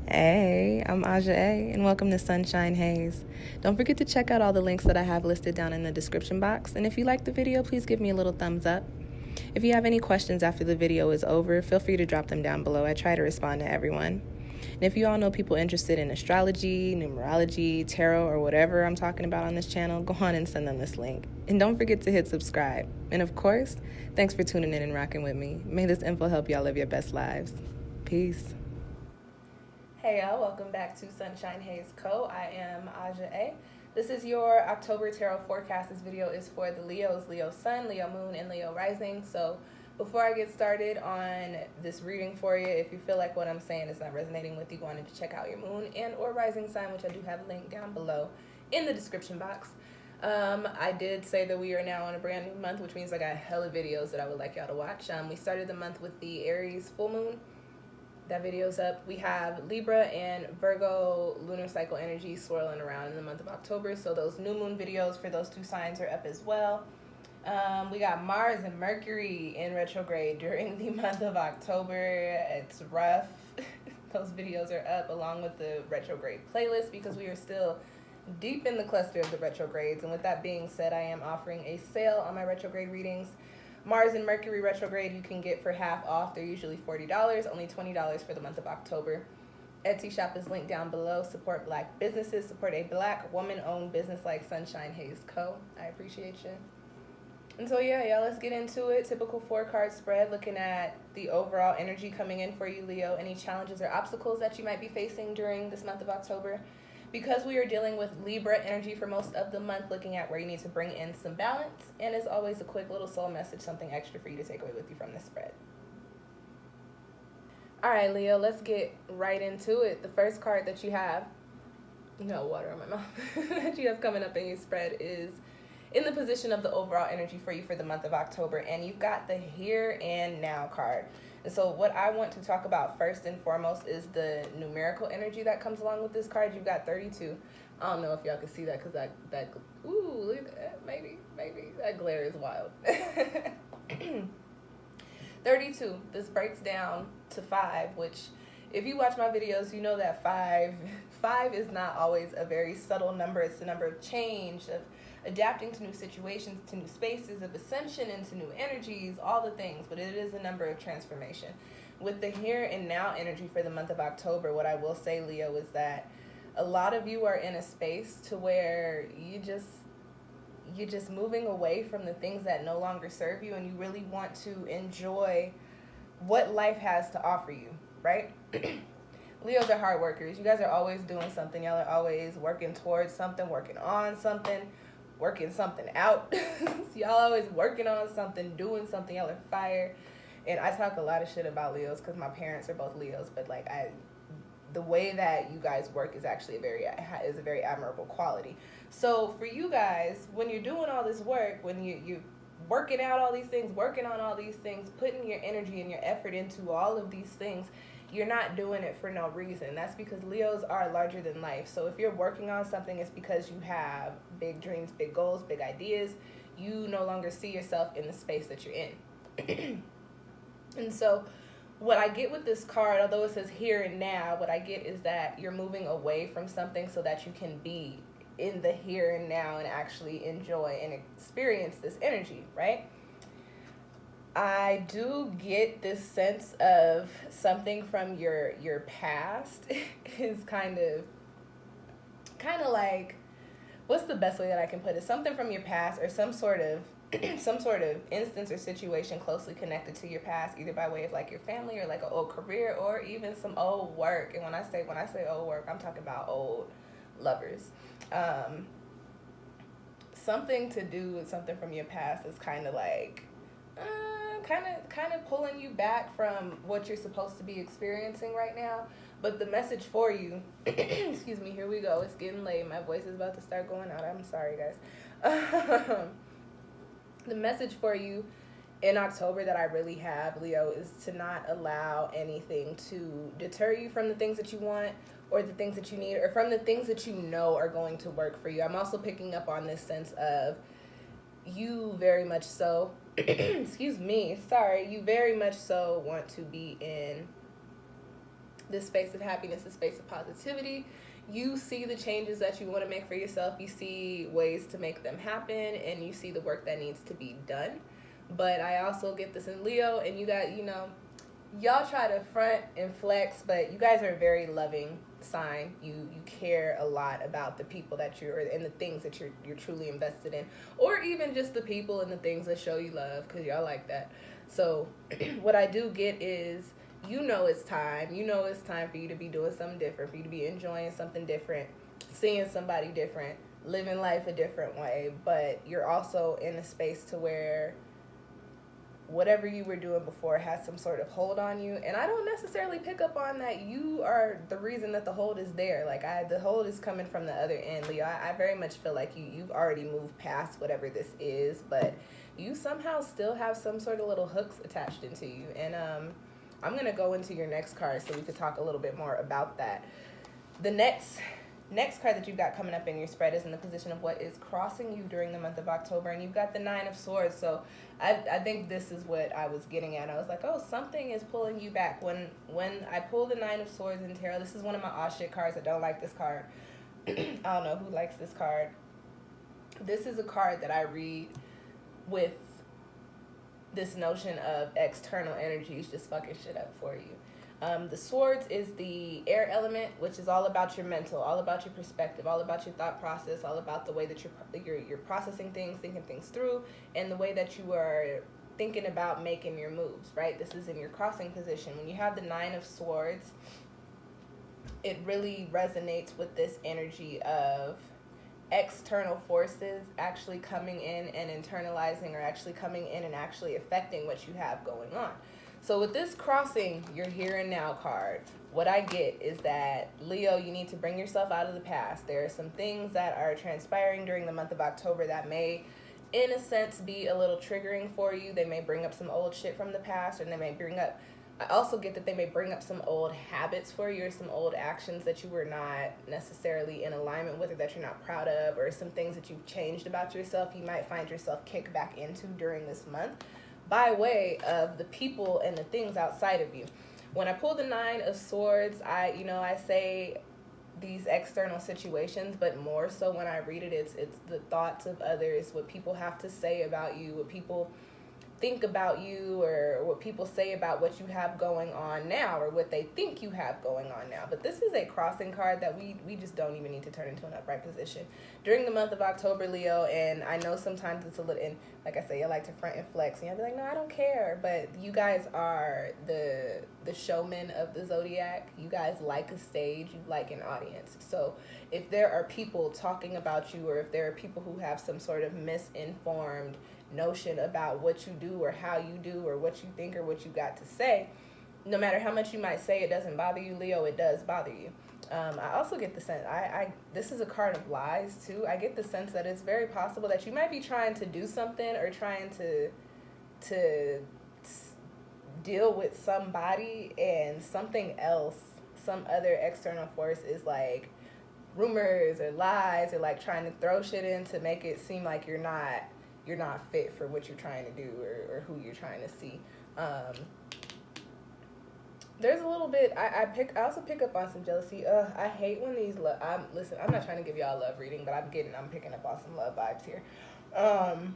Hey, I'm Aja A, and welcome to Sunshine Haze. Don't forget to check out all the links that I have listed down in the description box, and if you like the video, please give me a little thumbs up. If you have any questions after the video is over, feel free to drop them down below. I try to respond to everyone. And if you all know people interested in astrology, numerology, tarot, or whatever I'm talking about on this channel, go on and send them this link. And don't forget to hit subscribe. And of course, thanks for tuning in and rocking with me. May this info help y'all live your best lives. Peace. Hey y'all, welcome back to SunshinehazeCo. I am Aja A. This is your October tarot forecast. This video is for the Leos, Leo Sun, Leo Moon, and Leo Rising. So before I get started on this reading for you, if you feel like what I'm saying is not resonating with you, go on and check out your moon and or rising sign, which I do have linked down below in the description box. I did say that we are now on a brand new month, which means I got hella videos that I would like y'all to watch. We started the month with the Aries full moon. That video's up. We have Libra and Virgo lunar cycle energy swirling around in the month of October. So those new moon videos for those two signs are up as well. We got Mars and Mercury in retrograde during the month of October. It's rough. Those videos are up along with the retrograde playlist because we are still deep in the cluster of the retrogrades. And with that being said, I am offering a sale on my retrograde readings. Mars and Mercury retrograde you can get for half off. They're usually $40, only $20 for the month of October. Etsy shop is linked down below. Support black businesses. Support a black woman-owned business like SunshinehazeCo. I appreciate you. And so yeah, y'all, let's get into it. Typical 4-card spread, looking at the overall energy coming in for you, Leo. Any challenges or obstacles that you might be facing during this month of October. Because we are dealing with Libra energy for most of the month, looking at where you need to bring in some balance. And as always, a quick little soul message, something extra for you to take away with you from this spread. All right, Leo, let's get right into it. The first card that you have, no water in my mouth, that you have coming up in your spread is in the position of the overall energy for you for the month of October. And you've got the here and now card. And so what I want to talk about first and foremost is the numerical energy that comes along with this card. You've got 32. I don't know if y'all can see that because ooh, look at that. Maybe. That glare is wild. 32. This breaks down to 5, which if you watch my videos, you know that 5 is not always a very subtle number. It's the number of change, of adapting to new situations, to new spaces, of ascension into new energies, all the things, but it is a number of transformation. With the here and now energy for the month of October, what I will say, Leo, is that a lot of you are in a space to where you're just moving away from the things that no longer serve you, and you really want to enjoy what life has to offer you, right? Leos are hard workers. You guys are always doing something. Y'all are always working towards something, working on something, working something out. So y'all always working on something, doing something. Y'all are fire. And I talk a lot of shit about Leos because my parents are both Leos, but like the way that you guys work is actually a very admirable quality. So for you guys, when you're doing all this work, when you're working out all these things, working on all these things, putting your energy and your effort into all of these things, you're not doing it for no reason. That's because Leos are larger than life. So if you're working on something, it's because you have big dreams, big goals, big ideas. You no longer see yourself in the space that you're in. And so what I get with this card, although it says here and now, what I get is that you're moving away from something so that you can be in the here and now and actually enjoy and experience this energy, right? I do get this sense of something from your past is kind of like, what's the best way that I can put it? Something from your past, or some sort of instance or situation closely connected to your past, either by way of like your family or like an old career or even some old work. And when I say old work, I'm talking about old lovers. Something to do with something from your past is kind of like kind of pulling you back from what you're supposed to be experiencing right now. But the message for you, excuse me, here we go. It's getting late. My voice is about to start going out. I'm sorry, guys. The message for you in October that I really have, Leo, is to not allow anything to deter you from the things that you want or the things that you need or from the things that you know are going to work for you. I'm also picking up on this sense of you very much so, excuse me, sorry, you very much so want to be in this space of happiness, this space of positivity. You see the changes that you want to make for yourself. You see ways to make them happen, and you see the work that needs to be done. But I also get this in Leo, and you got, y'all try to front and flex, but you guys are a very loving sign. You care a lot about the people that you're, and the things that you're truly invested in, or even just the people and the things that show you love, because y'all like that. So what I do get is, it's time. It's time for you to be doing something different, for you to be enjoying something different, seeing somebody different, living life a different way. But you're also in a space to where whatever you were doing before has some sort of hold on you. And I don't necessarily pick up on that you are the reason that the hold is there. Like, the hold is coming from the other end, Leo. I very much feel like you've already moved past whatever this is, but you somehow still have some sort of little hooks attached into you. And I'm going to go into your next card so we could talk a little bit more about that. The next card that you've got coming up in your spread is in the position of what is crossing you during the month of October, and you've got the 9 of Swords. So I think this is what I was getting at. I was like, oh, something is pulling you back. When I pull the 9 of Swords in tarot, this is one of my aw shit cards. I don't like this card. I don't know who likes this card. This is a card that I read with this notion of external energies just fucking shit up for you. The Swords is the air element, which is all about your mental, all about your perspective, all about your thought process, all about the way that you're processing things, thinking things through, and the way that you are thinking about making your moves, right? This is in your crossing position. When you have the 9 of Swords, it really resonates with this energy of external forces actually coming in and internalizing, or actually coming in and actually affecting what you have going on. So with this crossing your here and now card, what I get is that, Leo, you need to bring yourself out of the past. There are some things that are transpiring during the month of October that may, in a sense, be a little triggering for you. They may bring up some old shit from the past, or they may bring up, I also get that they may bring up some old habits for you, or some old actions that you were not necessarily in alignment with, or that you're not proud of, or some things that you've changed about yourself you might find yourself kicked back into during this month by way of the people and the things outside of you. When I pull the 9 of Swords, I say these external situations, but more so when I read it, it's the thoughts of others, what people have to say about you, what people think about you, or what people say about what you have going on now, or what they think you have going on now. But this is a crossing card that we just don't even need to turn into an upright position during the month of October, Leo. And I know sometimes it's a little, and like I say, you like to front and flex, and you'll be like, no, I don't care. But you guys are the showmen of the zodiac. You guys like a stage, you like an audience. So if there are people talking about you, or if there are people who have some sort of misinformed notion about what you do, or how you do, or what you think, or what you got to say, no matter how much you might say it doesn't bother you, Leo, it does bother you. I also get the sense, this is a card of lies too. I get the sense that it's very possible that you might be trying to do something, or trying to deal with somebody, and something else, some other external force is like rumors or lies, or like trying to throw shit in to make it seem like you're not fit for what you're trying to do, or who you're trying to see. There's a little bit, I also pick up on some jealousy. I hate when these listen, I'm not trying to give y'all a love reading, but I'm picking up on some love vibes here. On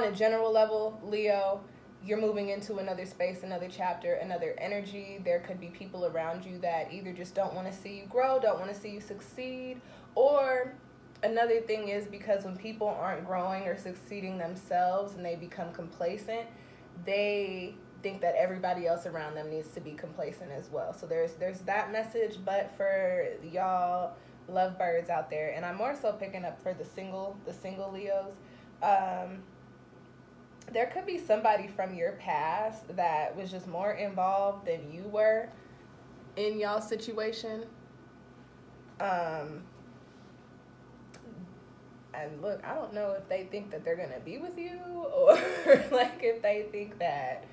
a general level, Leo, you're moving into another space, another chapter, another energy. There could be people around you that either just don't want to see you grow, don't want to see you succeed, or another thing is because when people aren't growing or succeeding themselves and they become complacent, they think that everybody else around them needs to be complacent as well. So there's that message. But for y'all lovebirds out there, and I'm more so picking up for the single Leos, there could be somebody from your past that was just more involved than you were in y'all's situation. And look, I don't know if they think that they're going to be with you, or like if they think that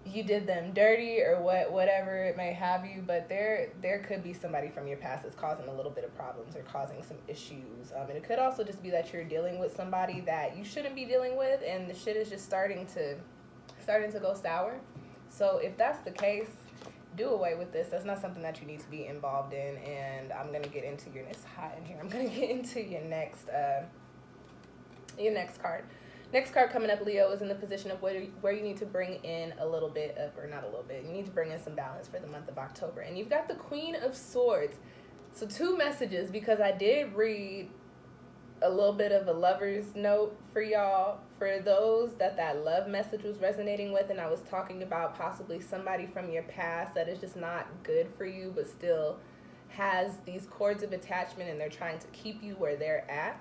you did them dirty, or whatever it may have you. But there could be somebody from your past that's causing a little bit of problems, or causing some issues. And it could also just be that you're dealing with somebody that you shouldn't be dealing with, and the shit is just starting to go sour. So if that's the case, do away with this. That's not something that you need to be involved in. And I'm gonna get into it's hot in here. I'm gonna get into your next card. Next card coming up, Leo, is in the position of where you need to bring in a little bit of, or not a little bit, you need to bring in some balance for the month of October. And you've got the Queen of Swords. So 2 messages, because I did read a little bit of a lover's note for y'all, for those that love message was resonating with, and I was talking about possibly somebody from your past that is just not good for you, but still has these cords of attachment and they're trying to keep you where they're at.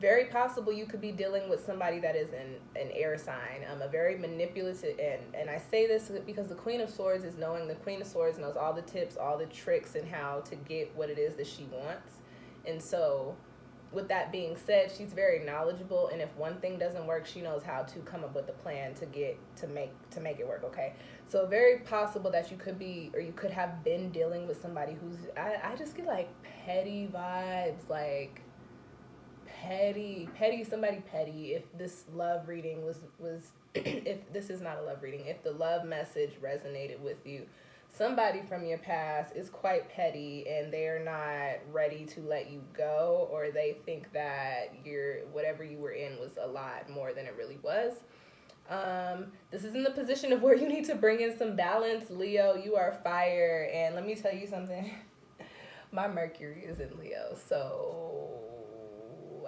Very possible you could be dealing with somebody that is an air sign, a very manipulative, and I say this because the Queen of Swords is knowing, the Queen of Swords knows all the tips, all the tricks, and how to get what it is that she wants. And so with that being said, she's very knowledgeable, and if one thing doesn't work, she knows how to come up with a plan to make it work, okay? So very possible that you could be, or you could have been dealing with somebody who's, I just get like petty vibes, like petty, somebody petty. If this love reading was if this is not a love reading, if the love message resonated with you, somebody from your past is quite petty and they're not ready to let you go, or they think that whatever you were in was a lot more than it really was. This is in the position of where you need to bring in some balance, Leo. You are fire, and let me tell you something. My Mercury is in Leo, so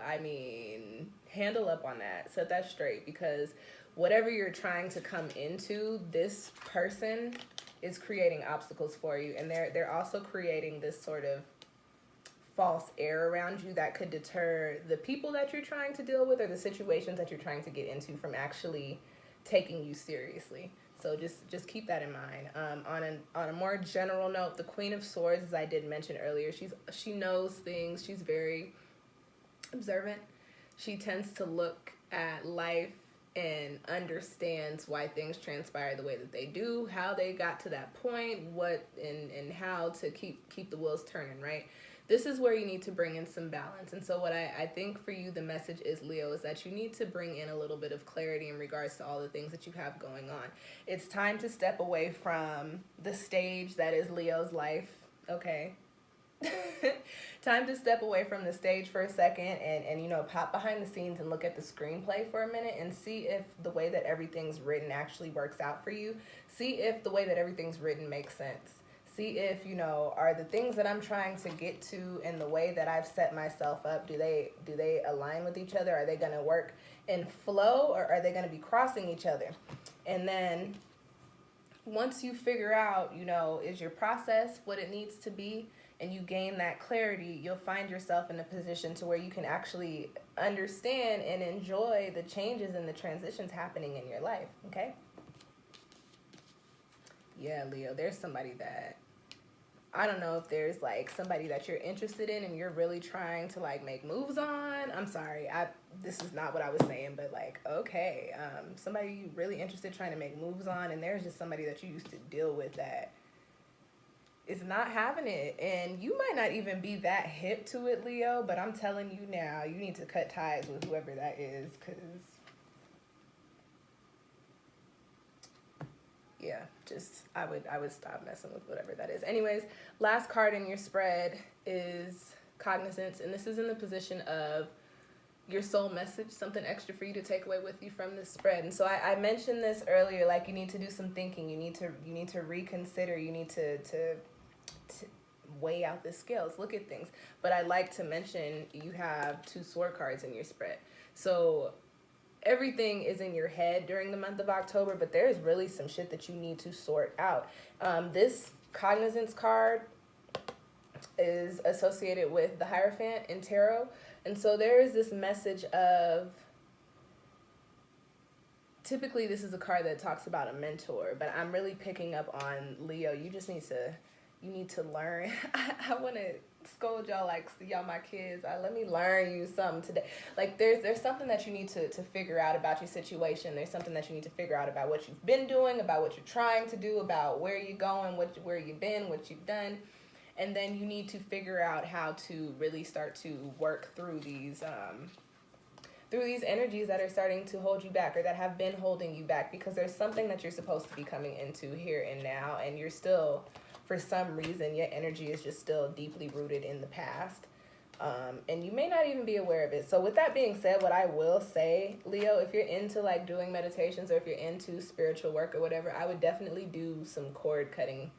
I mean, handle up on that. Set that straight, because whatever you're trying to come into, this person is creating obstacles for you, and they're also creating this sort of false air around you that could deter the people that you're trying to deal with, or the situations that you're trying to get into, from actually taking you seriously. So just keep that in mind. On a more general note, the Queen of Swords, as I did mention earlier, she knows things. She's very observant. She tends to look at life and understands why things transpire the way that they do, how they got to that point, what and how to keep the wheels turning, right? This is where you need to bring in some balance. And so what I think for you, the message is, Leo, is that you need to bring in a little bit of clarity in regards to all the things that you have going on. It's time to step away from the stage that is Leo's life, okay? Time to step away from the stage for a second and pop behind the scenes and look at the screenplay for a minute and see if the way that everything's written actually works out for you. See if the way that everything's written makes sense. See if, are the things that I'm trying to get to and the way that I've set myself up, do they align with each other? Are they going to work in flow, or are they going to be crossing each other? And then once you figure out, is your process what it needs to be, and you gain that clarity, you'll find yourself in a position to where you can actually understand and enjoy the changes and the transitions happening in your life, okay? Yeah, Leo, there's somebody that, I don't know if there's like somebody that you're interested in and you're really trying to like make moves on. I'm sorry, this is not what I was saying, but like, okay, somebody you really interested trying to make moves on, and there's just somebody that you used to deal with that is not having it, and you might not even be that hip to it, Leo, but I'm telling you now, you need to cut ties with whoever that is, because yeah, just I would stop messing with whatever that is. Anyways, last card in your spread is Cognizance, and this is in the position of your soul message, something extra for you to take away with you from this spread. And so I mentioned this earlier, like you need to do some thinking, you need to reconsider, you need to weigh out the scales, look at things. But I like to mention you have 2 sword cards in your spread. So everything is in your head during the month of October, but there's really some shit that you need to sort out. This Cognizance card is associated with the Hierophant in Tarot. And so there is this message of, typically this is a card that talks about a mentor, but I'm really picking up on, Leo, you need to learn. I want to scold y'all like y'all my kids. Let me learn you something today. Like there's something that you need to figure out about your situation. There's something that you need to figure out about what you've been doing, about what you're trying to do, about where you're going, where you've been, what you've done. And then you need to figure out how to really start to work through these energies that are starting to hold you back, or that have been holding you back, because there's something that you're supposed to be coming into here and now, and you're still for some reason your energy is just still deeply rooted in the past. And you may not even be aware of it. So with that being said, what I will say, Leo, if you're into like doing meditations or if you're into spiritual work or whatever, I would definitely do some cord cutting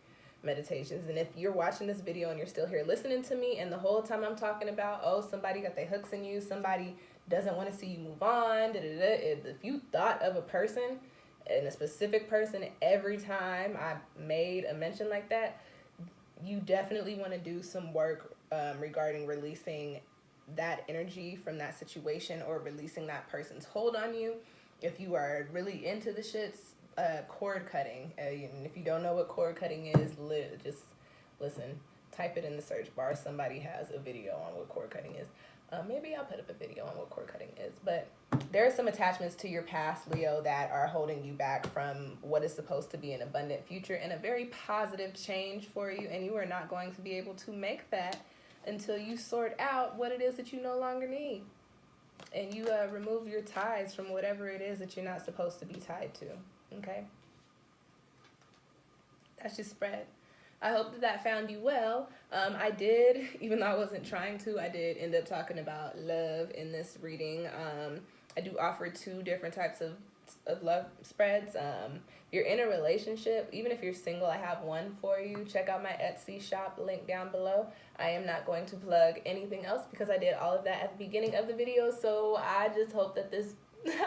meditations. And if you're watching this video and you're still here listening to me, and the whole time I'm talking about, oh, somebody got their hooks in you, somebody doesn't want to see you move on, if you thought of a person and a specific person every time I made a mention like that, you definitely want to do some work regarding releasing that energy from that situation or releasing that person's hold on you. If you are really into the shits, cord cutting. And if you don't know what cord cutting is, just listen, type it in the search bar. Somebody has a video on what cord cutting is. Maybe I'll put up a video on what cord cutting is. But there are some attachments to your past, Leo, that are holding you back from what is supposed to be an abundant future and a very positive change for you. And you are not going to be able to make that until you sort out what it is that you no longer need. And you remove your ties from whatever it is that you're not supposed to be tied to. Okay? That's your spread. I hope that found you well. I did, even though I wasn't trying to, I did end up talking about love in this reading. I do offer 2 different types of love spreads. If you're in a relationship, even if you're single, I have one for you. Check out my Etsy shop, link down below. I am not going to plug anything else because I did all of that at the beginning of the video. So I just hope that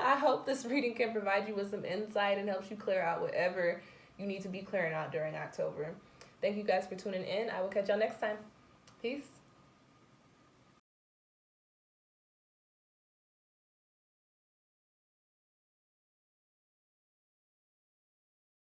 I hope this reading can provide you with some insight and helps you clear out whatever you need to be clearing out during October. Thank you guys for tuning in. I will catch y'all next time. Peace.